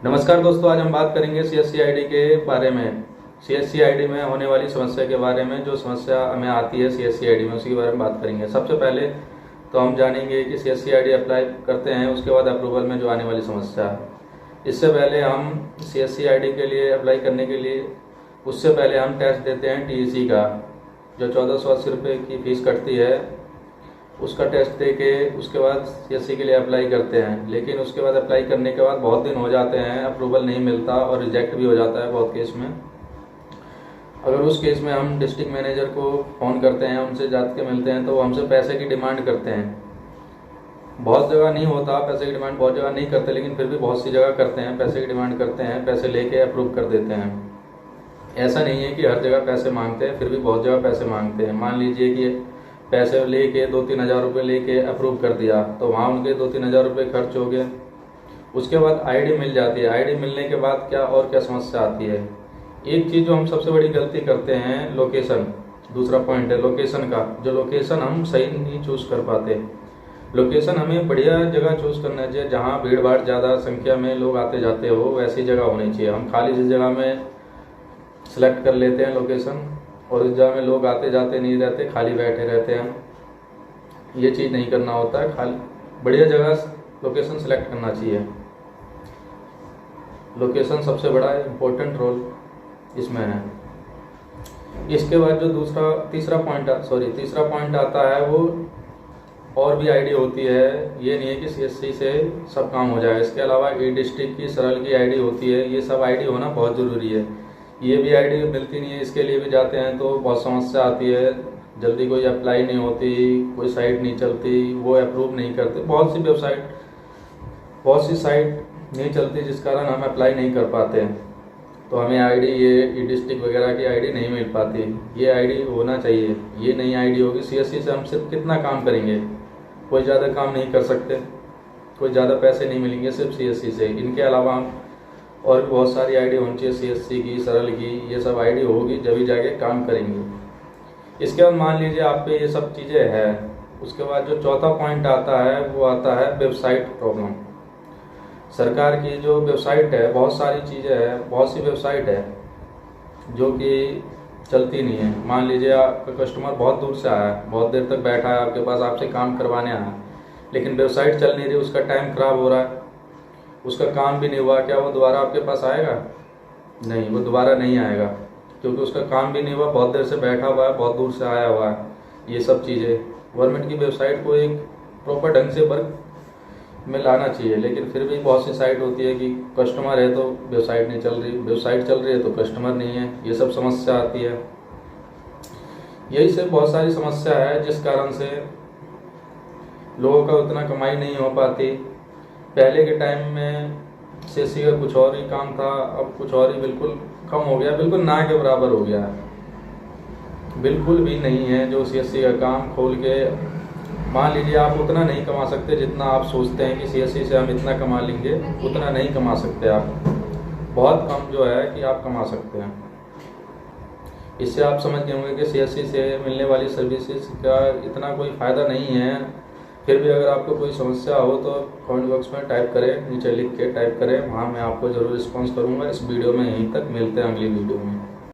नमस्कार दोस्तों, आज हम बात करेंगे सीएससी आईडी के बारे में। सीएससी आईडी में होने वाली समस्या के बारे में, जो समस्या हमें आती है सीएससी आईडी में, उसी के बारे में बात करेंगे। सबसे पहले तो हम जानेंगे कि सीएससी आईडी अप्लाई करते हैं, उसके बाद अप्रूवल में जो आने वाली समस्या है। इससे पहले हम सीएससी आईडी के लिए अप्लाई करने के लिए उससे पहले हम टेस्ट देते हैं टीईसी का, जो 1480 रुपये की फ़ीस कटती है। उसका टेस्ट दे के उसके बाद सीएससी के लिए अप्लाई करते हैं। लेकिन उसके बाद अप्लाई करने के बाद बहुत दिन हो जाते हैं, अप्रूवल नहीं मिलता और रिजेक्ट भी हो जाता है बहुत केस में। अगर उस केस में हम डिस्ट्रिक्ट मैनेजर को फ़ोन करते हैं, उनसे जाके मिलते हैं, तो वो हमसे पैसे की डिमांड करते हैं। बहुत जगह नहीं होता पैसे की डिमांड, बहुत जगह नहीं करते, लेकिन फिर भी बहुत सी जगह करते हैं, पैसे की डिमांड करते हैं, पैसे लेके अप्रूव कर देते हैं। ऐसा नहीं है कि हर जगह पैसे मांगते हैं, फिर भी बहुत जगह पैसे मांगते हैं। मान लीजिए कि पैसे लेके 2-3 हज़ार रुपये लेके अप्रूव कर दिया, तो वहाँ उनके 2-3 हज़ार रुपये खर्च हो गए। उसके बाद आईडी मिल जाती है। आईडी मिलने के बाद क्या समस्या आती है। एक चीज़ जो हम सबसे बड़ी गलती करते हैं, लोकेशन। दूसरा पॉइंट है लोकेशन का। जो लोकेशन हम सही नहीं चूज़ कर पाते। लोकेशन हमें बढ़िया जगह चूज़ करना चाहिए, जहाँ भीड़ भाड़ ज़्यादा संख्या में लोग आते जाते हो, वैसी जगह होनी चाहिए। हम खाली जिस जगह में सिलेक्ट कर लेते हैं लोकेशन, और इस जगह में लोग आते जाते नहीं रहते, खाली बैठे रहते हैं, ये चीज़ नहीं करना होता है। खाली बढ़िया जगह लोकेशन सेलेक्ट करना चाहिए। लोकेशन सबसे बड़ा इम्पोर्टेंट रोल इसमें है। इसके बाद जो तीसरा पॉइंट आता है, वो और भी आईडी होती है। ये नहीं है कि सीएससी से सब काम हो जाए। इसके अलावा ई डिस्ट्रिक्ट की, सरल की आईडी होती है। ये सब आईडी होना बहुत ज़रूरी है। ये भी आईडी मिलती नहीं है, इसके लिए भी जाते हैं तो बहुत समस्या आती है। जल्दी कोई अप्लाई नहीं होती, कोई साइट नहीं चलती, वो अप्रूव नहीं करते। बहुत सी साइट नहीं चलती, जिस कारण हम अप्लाई नहीं कर पाते। तो हमें आईडी, ये ई डिस्ट्रिक्ट वगैरह की आईडी नहीं मिल पाती। ये आईडी होना चाहिए। ये नई आईडी होगी। सीएससी से हम सिर्फ कितना काम करेंगे, कोई ज़्यादा काम नहीं कर सकते, कोई ज़्यादा पैसे नहीं मिलेंगे सिर्फ सीएससी से। इनके अलावा हम और भी बहुत सारी आईडी होनी चाहिए, सीएससी की, सरल की। ये सब आईडी होगी जब जाके काम करेंगे। इसके बाद मान लीजिए आप पे ये सब चीज़ें हैं। उसके बाद जो चौथा पॉइंट आता है, वो आता है वेबसाइट प्रॉब्लम। सरकार की जो वेबसाइट है, बहुत सारी चीज़ें हैं, बहुत सी वेबसाइट है जो कि चलती नहीं है। मान लीजिए आपका कस्टमर बहुत दूर से आया है, बहुत देर तक बैठा है आपके पास, आपसे काम करवाने आया, लेकिन वेबसाइट चल नहीं रही, उसका टाइम खराब हो रहा है, उसका काम भी नहीं हुआ। क्या वो दोबारा आपके पास आएगा? नहीं, वो दोबारा नहीं आएगा, क्योंकि उसका काम भी नहीं हुआ, बहुत देर से बैठा हुआ है, बहुत दूर से आया हुआ है। ये सब चीज़ें गवर्नमेंट की वेबसाइट को एक प्रॉपर ढंग से वर्क में लाना चाहिए। लेकिन फिर भी बहुत सी साइट होती है कि कस्टमर है तो वेबसाइट नहीं चल रही, वेबसाइट चल रही है तो कस्टमर नहीं है। ये सब समस्या आती है। यही से बहुत सारी समस्या है, जिस कारण से लोगों का उतना कमाई नहीं हो पाती। पहले के टाइम में सीएससी का कुछ और ही काम था, अब कुछ और ही बिल्कुल कम हो गया, बिल्कुल ना के बराबर हो गया है। बिल्कुल भी नहीं है जो सीएससी का काम खोल के। मान लीजिए आप उतना नहीं कमा सकते जितना आप सोचते हैं कि सीएससी से हम इतना कमा लेंगे, उतना नहीं कमा सकते आप। बहुत कम जो है कि आप कमा सकते हैं। इससे आप समझ गए होंगे कि सीएससी से मिलने वाली सर्विसेज का इतना कोई फ़ायदा नहीं है। फिर भी अगर आपको कोई समस्या हो तो कमेंट बॉक्स में टाइप करें, नीचे लिख के टाइप करें, वहाँ मैं आपको ज़रूर रिस्पॉन्स करूँगा। इस वीडियो में यहीं तक, मिलते हैं अगली वीडियो में।